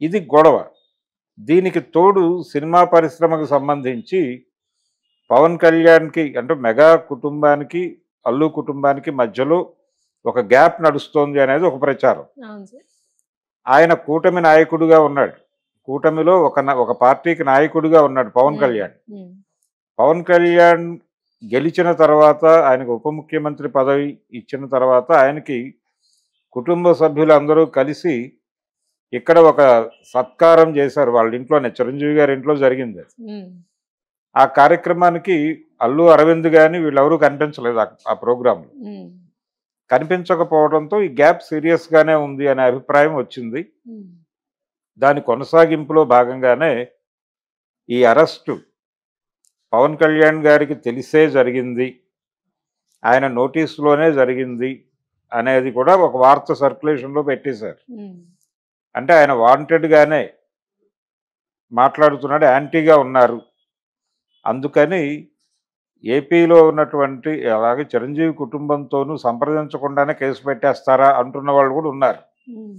ఇది గొడవ. దీనికి తోడు సినిమా పరిశ్రమకు సంబంధించి పవన్ కళ్యాణ్‌కి అంటే మెగా కుటుంబానికి, అల్లు కుటుంబానికి మధ్యలో ఒక గ్యాప్ నడుస్తోంది అనేది ఒక ప్రచారం. అవును సార్. ఆయన కూటమి నాయకుడిగా ఉన్నాడు. కూటమిలో ఒక పార్టీకి నాయకుడిగా ఉన్నాడు పవన్ కళ్యాణ్. హ్మ్. పవన్ కళ్యాణ్ గెలిచిన తర్వాత ఆయనకు ఉప ముఖ్యమంత్రి పదవి ఇచ్చిన తర్వాత ఆయనకి కుటుంబ సభ్యులందరూ కలిసి ఇక్కడ ఒక సత్కారం చేశారు వాళ్ళ ఇంట్లోనే. చిరంజీవి గారి ఇంట్లో జరిగింది అది. హ్మ్. ఆ కార్యక్రమానికి అల్లు అరవింద్ గాని వీళ్ళెవరూ కనిపించలేదు ఆ ప్రోగ్రాంలో. హ్మ్. కనిపించకపోవడంతో ఈ గ్యాప్ సీరియస్‌గానే ఉంది అనే అభిప్రాయం వచ్చింది. హ్మ్. దాని కొనసాగింపులో భాగంగానే ఈ అరెస్టు పవన్ కళ్యాణ్ గారికి తెలిసే జరిగింది. ఆయన నోటీస్‌లోనే జరిగింది అనేది కూడా ఒక వార్త సర్క్యులేషన్‌లో పెట్టేశారు. హ్మ్. అంటే ఆయన వాంటెడ్‌గానే మాట్లాడుతున్నాడు, యాంటీగా ఉన్నారు. అందుకని ఏపీలో ఉన్నటువంటి అలాగే చిరంజీవి కుటుంబంతోనూ సంప్రదించకుండానే కేసు పెట్టేస్తారా అంటున్న వాళ్ళు కూడా ఉన్నారు. హ్మ్.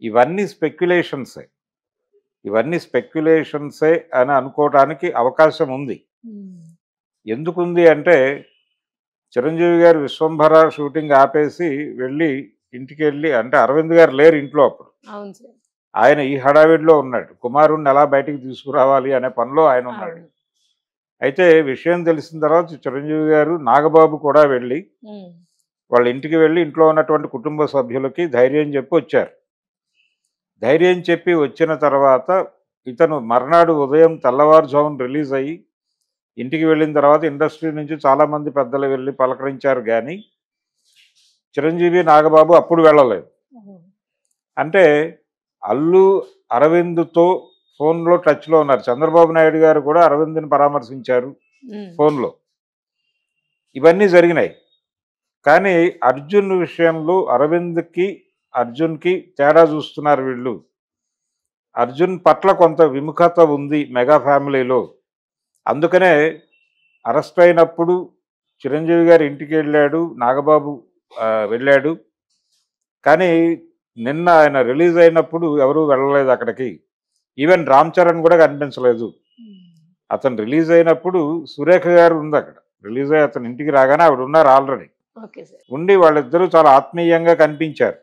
ఇవన్నీ స్పెక్యులేషన్సే. ఇవన్నీ స్పెక్యులేషన్సే అని అనుకోవడానికి అవకాశం ఉంది. హ్మ్. ఎందుకుంది అంటే చిరంజీవి గారు 'విశ్వంభర' షూటింగ్ ఆపేసి వెళ్ళి ఇంటికెళ్ళి అంటే అరవింద్ గారు లేరు ఇంట్లో అప్పుడు. అవును సార్. ఆయన ఈ హడావిడిలో ఉన్నాడు. కుమారుడిని ఎలా బయటికి తీసుకురావాలి అనే పనిలో ఆయన ఉన్నాడు. అవును. అయితే విషయం తెలిసిన తర్వాత చిరంజీవి గారు, నాగబాబు కూడా వెళ్ళి హ్మ్. వాళ్ళ ఇంటికి వెళ్ళి ఇంట్లో ఉన్నటువంటి కుటుంబ సభ్యులకి ధైర్యం చెప్పి వచ్చారు. ధైర్యం చెప్పి వచ్చిన తర్వాత ఇతను మర్నాడు ఉదయం తెల్లవారుజామున రిలీజ్ అయ్యి ఇంటికి వెళ్ళిన తర్వాత ఇండస్ట్రీ నుంచి చాలామంది పెద్దలు వెళ్ళి పలకరించారు కానీ చిరంజీవి, నాగబాబు అప్పుడు వెళ్ళలేదు. హ్మ్. అంటే అల్లు అరవింద్‌తో ఫోన్‌లో టచ్‌లో ఉన్నారు. చంద్రబాబు నాయుడు గారు కూడా అరవింద్‌ని పరామర్శించారు హ్మ్. ఫోన్‌లో. ఇవన్నీ జరిగినాయి. కానీ అర్జున్ విషయంలో అరవింద్‌కి, అర్జున్‌కి తేడా చూస్తున్నారు వీళ్ళు. అర్జున్ పట్ల కొంత విముఖత ఉంది మెగా ఫ్యామిలీలో. అందుకనే అరెస్ట్ అయినప్పుడు చిరంజీవి గారి ఇంటికి వెళ్ళాడు, నాగబాబు వెళ్ళాడు. కానీ నిన్న ఆయన రిలీజ్ అయినప్పుడు ఎవరూ వెళ్ళలేదు అక్కడికి. ఈవెన్ రామ్ చరణ్ కూడా కనిపించలేదు. హ్మ్. అతను రిలీజ్ అయినప్పుడు సురేఖ గారు ఉందక్కడ. రిలీజ్ అయ్యి అతను ఇంటికి రాగానే ఆవిడ ఉన్నారు ఆల్రెడీ. Okay sir. ఉండి వాళ్ళిద్దరూ చాలా ఆత్మీయంగా కనిపించారు.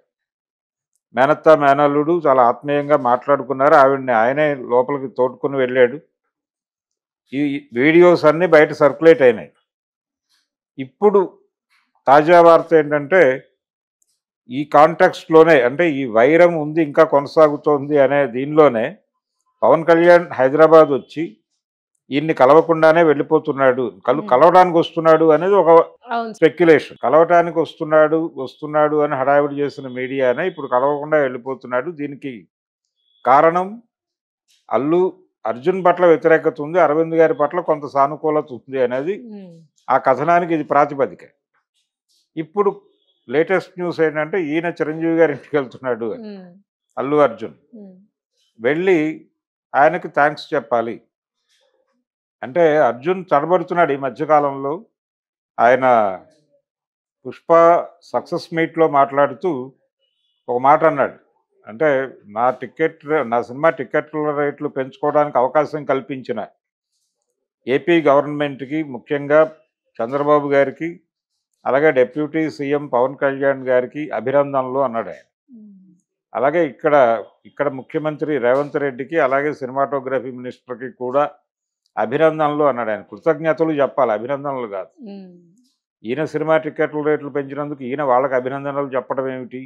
మేనత్త, మేనల్లుడు చాలా ఆత్మీయంగా మాట్లాడుకున్నారు. ఆవిడని ఆయనే లోపలికి తోడ్కొని వెళ్ళాడు. ఈ వీడియోస్ అన్నీ బయట సర్క్యులేట్ అయినాయి. ఇప్పుడు తాజా వార్త ఏంటంటే ఈ కాంటెక్స్ట్‌లోనే అంటే ఈ వైరం ఉంది ఇంకా కొనసాగుతోంది అనే దీనిలోనే పవన్ కళ్యాణ్ హైదరాబాద్ వచ్చి ఈయన్ని కలవకుండానే వెళ్ళిపోతున్నాడు. హ్మ్. కలవడానికి వస్తున్నాడు అనేది ఒక అవును సార్. స్పెక్యులేషన్. కలవటానికి వస్తున్నాడు అని హడావిడి చేసిన మీడియానే ఇప్పుడు కలవకుండా వెళ్ళిపోతున్నాడు. దీనికి కారణం అల్లు అర్జున్ పట్ల వ్యతిరేకత ఉంది. అరవింద్ గారి పట్ల కొంత సానుకూలత ఉంది అనేది హ్మ్. ఆ కథనానికి ఇది ప్రాతిపదిక. ఇప్పుడు లేటెస్ట్ న్యూస్ ఏంటంటే ఈయన చిరంజీవి గారి ఇంటికి వెళ్తున్నాడు అని. హ్మ్. అల్లు అర్జున్ హ్మ్. వెళ్ళి ఆయనకి థ్యాంక్స్ చెప్పాలి. అంటే అర్జున్ తడబడుతున్నాడు ఈ మధ్య కాలంలో. ఆయన 'పుష్ప' సక్సెస్ మీట్‌లో మాట్లాడుతూ ఒక మాట అన్నాడు. అంటే నా సినిమా టికెట్ల రేట్లు పెంచుకోవడానికి అవకాశం కల్పించిన ఏపీ గవర్నమెంట్‌కి ముఖ్యంగా చంద్రబాబు గారికి, అలాగే డిప్యూటీ సీఎం పవన్ కళ్యాణ్ గారికి అభినందనలు అన్నాడాయన. హ్మ్. అలాగే ఇక్కడ ముఖ్యమంత్రి రేవంత్ రెడ్డికి, అలాగే సినిమాటోగ్రఫీ మినిస్టర్‌కి కూడా అభినందనలు అన్నాడాయన. కృతజ్ఞతలు చెప్పాలి, అభినందనలు కాదు. హ్మ్. ఈయన సినిమా టికెట్ల రేట్లు పెంచినందుకు ఈయన వాళ్ళకి అభినందనలు చెప్పడం ఏమిటి?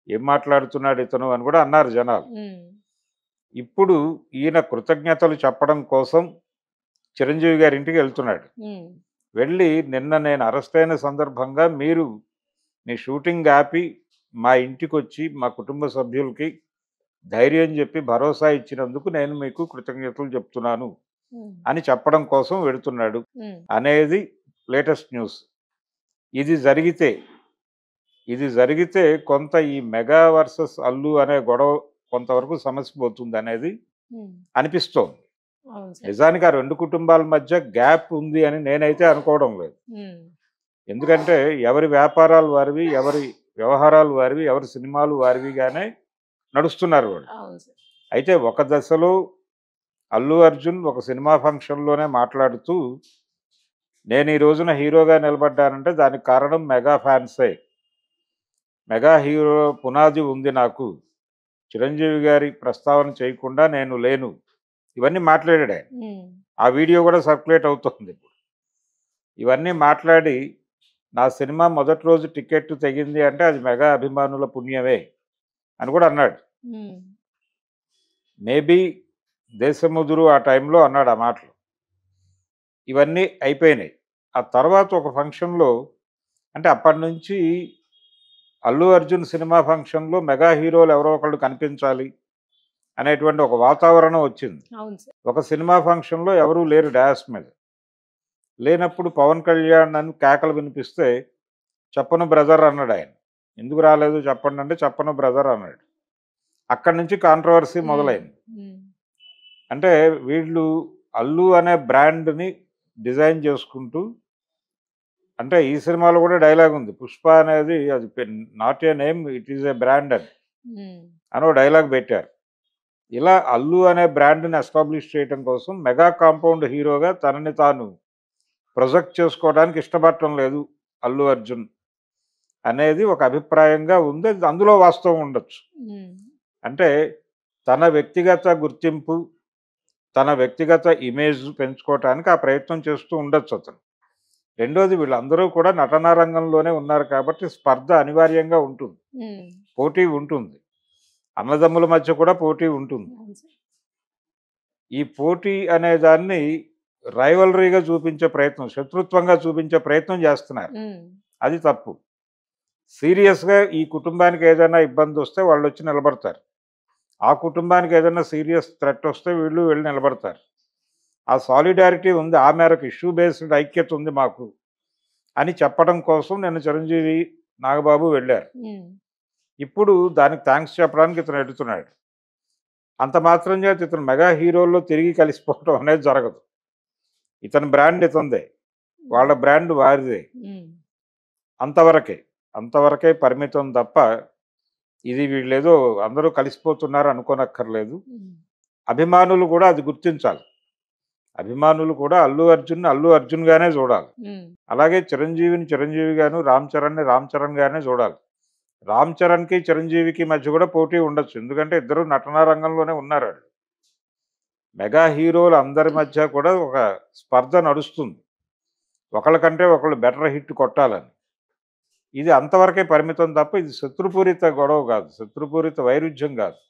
ఏం మాట్లాడుతున్నాడు ఇతను అని కూడా అన్నారు జనాలు. హ్మ్. ఇప్పుడు ఈయన కృతజ్ఞతలు చెప్పడం కోసం చిరంజీవి గారి ఇంటికి వెళ్తున్నాడు. హ్మ్. వెళ్ళి నిన్న నేను అరెస్ట్ అయిన సందర్భంగా మీరు మీ షూటింగ్ ఆపి మా ఇంటికొచ్చి మా కుటుంబ సభ్యులకి ధైర్యం చెప్పి భరోసా ఇచ్చినందుకు నేను మీకు కృతజ్ఞతలు చెప్తున్నాను హ్మ్. అని చెప్పడం కోసం వెడుతున్నాడు హ్మ్. అనేది లేటెస్ట్ న్యూస్. ఇది జరిగితే ఇది జరిగితే కొంత ఈ మెగా వర్సెస్ అల్లు అనే గొడవ కొంతవరకు సమస్య పోతుంది అనేది హ్మ్. అనిపిస్తోంది. అవును సార్. నిజానికి ఆ 2 కుటుంబాల మధ్య గ్యాప్ ఉంది అని నేనైతే అనుకోవడం లేదు. హ్మ్. ఎందుకంటే ఎవరి వ్యాపారాలు వారివి, ఎవరి వ్యవహారాలు వారివి, ఎవరి సినిమాలు వారివిగానే నడుస్తున్నారు వాళ్ళు. అవును సార్. అయితే ఒక దశలో అల్లు అర్జున్ ఒక సినిమా ఫంక్షన్‌లోనే మాట్లాడుతూ, నేను ఈ రోజున హీరోగా నిలబడ్డానంటే దానికి కారణం మెగా ఫ్యాన్సే. మెగా హీరో పునాది ఉంది నాకు. చిరంజీవి గారి ప్రస్తావన చేయకుండా నేను లేను. ఇవన్నీ మాట్లాడాడాయన. హ్మ్. ఆ వీడియో గూడా సర్క్యులేట్ అవుతుంది. ఇవన్నీ మాట్లాడి, నా సినిమా మొదటి రోజు టికెట్ తెగింది అంటే అది మెగా అభిమానుల పుణ్యమే అని కూడా అన్నాడు. హ్మ్. మేబీ దేశముదురు ఆ టైంలో అన్నాడు ఆ మాటలు. ఇవన్నీ అయిపోయినాయి. ఆ తర్వాత ఒక ఫంక్షన్‌లో అంటే అప్పటినుంచి అల్లు అర్జున్ సినిమా ఫంక్షన్‌లో మెగా హీరోలు ఎవరో ఒకళ్ళు కనిపించాలి అనేటువంటి ఒక వాతావరణం వచ్చింది. అవును సార్. ఒక సినిమా ఫంక్షన్‌లో ఎవరు లేరు డయాస్ మీద. లేనప్పుడు పవన్ కళ్యాణ్ అని కేకలు వినిపిస్తే, "చెప్పను బ్రదర్" అన్నాడాయన. ఎందుకు రాలేదు చెప్పండి అంటే, "చెప్పను బ్రదర్" అన్నాడు. అక్కడి నుంచి కాంట్రోవర్సీ హ్మ్. మొదలైంది. హ్మ్. అంటే వీళ్ళు అల్లు అనే బ్రాండ్‌ని డిజైన్ చేసుకుంటూ అంటే ఈ సినిమాలో కూడా డైలాగ్ ఉంది. 'పుష్ప' అనేది అది not a name it is a brand అని. హ్మ్. అని ఓ డైలాగ్ పెట్టారు. ఇలా అల్లు అనే బ్రాండ్‌ని ఎస్టాబ్లిష్ చేయటం కోసం మెగా కాంపౌండ్ హీరోగా తనని తాను ప్రొజెక్ట్ చేసుకోవడానికి ఇష్టపడటం లేదు అల్లు అర్జున్ అనేది ఒక అభిప్రాయంగా ఉంది. అది అందులో వాస్తవం ఉండొచ్చు. హ్మ్. అంటే తన వ్యక్తిగత గుర్తింపు, తన వ్యక్తిగత ఇమేజ్ పెంచుకోవటానికి ఆ ప్రయత్నం చేస్తూ ఉండొచ్చు అతను. రెండోది వీళ్ళందరూ కూడా నటనా రంగంలోనే ఉన్నారు కాబట్టి స్పర్ధ అనివార్యంగా ఉంటుంది. హ్మ్. పోటీ ఉంటుంది. అన్నదమ్ముల మధ్య కూడా పోటీ ఉంటుంది. అవును సార్. ఈ పోటీ అనే దాన్ని రైవలరీగా చూపించే ప్రయత్నం, శత్రుత్వంగా చూపించే ప్రయత్నం చేస్తున్నారు. హ్మ్. అది తప్పు. సీరియస్‌గా ఈ కుటుంబానికి ఏదైనా ఇబ్బందొస్తే వాళ్ళొచ్చి నిలబడతారు. ఆ కుటుంబానికి ఏదైనా సీరియస్ థ్రెట్ వస్తే వీళ్ళు వెళ్లి నిలబడతారు. ఆ సాలిడారిటీ ఉంది. ఆ మేరకు ఇష్యూ బేస్డ్ ఐక్యత ఉంది మాకు అని చెప్పడం కోసం నిన్న చిరంజీవి, నాగబాబు వెళ్లారు. హ్మ్. ఇప్పుడు దానికి థాంక్స్ చెప్పడానికి ఇతను ఎడుతున్నాడు. అంత మాత్రం చేత ఇతను మెగా హీరోల్లో తిరిగి కలిసిపోవటం అనేది జరగదు. ఇతని బ్రాండ్ ఇతనిదే. వాళ్ళ బ్రాండ్ వారిదే. హ్మ్. అంతవరకే. అంతవరకే పరిమితం తప్ప, ఇది వీళ్ళేదో అందరూ కలిసిపోతున్నారు అనుకోనక్కర్లేదు. హ్మ్. అభిమానులు కూడా అది గుర్తించాలి. అభిమానులు కూడా అల్లు అర్జున్‌ని అల్లు అర్జున్ గానే చూడాలి. హ్మ్. అలాగే చిరంజీవిని చిరంజీవి గాను, రామ్ చరణ్‌ని రామ్ చరణ్ గానే చూడాలి. రామ్ చరణ్‌కి, చిరంజీవికి మధ్య కూడా పోటీ ఉండొచ్చు. ఎందుకంటే ఇద్దరు నటనా రంగంలోనే ఉన్నారాళ్ళు. మెగా హీరోలు అందరి మధ్య కూడా ఒక స్పర్ధ నడుస్తుంది. ఒకళ్ళ కంటే ఒకళ్ళు బెటర్ హిట్ కొట్టాలని. ఇది అంతవరకే పరిమితం తప్ప ఇది శత్రుపూరిత గొడవ గాదు. శత్రుపూరిత వైరుధ్యం గాదు.